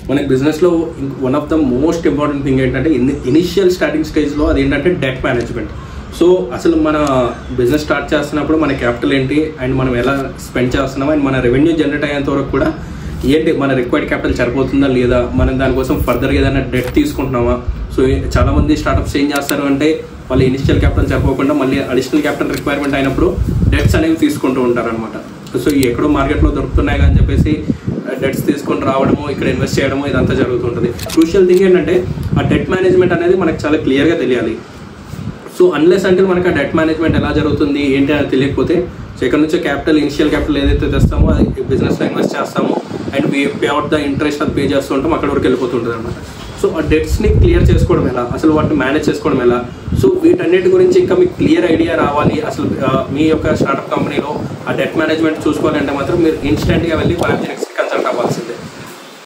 మనకి బిజినెస్లో one of the most important thing ఏంటంటే ఇనిషియల్ స్టార్టింగ్ స్టేజ్లో అది ఏంటంటే డెట్ మేనేజ్మెంట్. సో అసలు మన బిజినెస్ స్టార్ట్ చేస్తున్నప్పుడు మన క్యాపిటల్ ఏంటి అండ్ మనం ఎలా స్పెండ్ చేస్తున్నాం అండ్ మన రెవెన్యూ జనరేట్ అయ్యేంత వరకు కూడా ఏంటి మన రిక్వైర్డ్ క్యాపిటల్ సరిపోతుందా లేదా, మనం దానికోసం ఫర్దర్గా ఏదైనా డెట్ తీసుకుంటున్నామా. సో చాలామంది స్టార్టప్స్ ఏం చేస్తారు అంటే వాళ్ళు ఇనిషియల్ క్యాపిటల్ సరిపోకుండా మళ్ళీ అడిషనల్ క్యాపిటల్ రిక్వైర్మెంట్ అయినప్పుడు డెట్స్ అనేవి తీసుకుంటూ ఉంటారు అనమాట. సో ఎక్కడో మార్కెట్లో దొరుకుతున్నాయి అని చెప్పేసి డెట్స్ తీసుకొని రావడము, ఇక్కడ ఇన్వెస్ట్ చేయడము ఇదంతా జరుగుతుంటుంది. క్రూషియల్ థింగ్ ఏంటంటే ఆ డెట్ మేనేజ్మెంట్ అనేది మనకు చాలా క్లియర్గా తెలియాలి. సో అన్లెస్ అంటే మనకు ఆ డెట్ మేనేజ్మెంట్ ఎలా జరుగుతుంది ఏంటి అని తెలియకపోతే, సో ఇక్కడ నుంచి క్యాపిటల్ ఇనిషియల్ క్యాపిటల్ ఏదైతే తెస్తామో అది బిజినెస్లో ఇన్వెస్ట్ చేస్తామో and pay out the interest అది పే చేస్తూ ఉంటాం, అక్కడ వరకు వెళ్ళిపోతుంటుంది అనమాట. సో ఆ డెట్స్ని క్లియర్ చేసుకోవడం ఎలా, అసలు వాటిని మేనేజ్ చేసుకోవడం ఎలా, సో వీటన్నిటి గురించి ఇంకా మీకు క్లియర్ ఐడియా రావాలి. అసలు మీ యొక్క స్టార్టప్ కంపెనీలో ఆ డెట్ మేనేజ్మెంట్ చూసుకోవాలంటే మాత్రం మీరు ఇన్స్టెంట్గా వెళ్ళి 5GNXకి కన్సల్ట్ అవ్వాలి.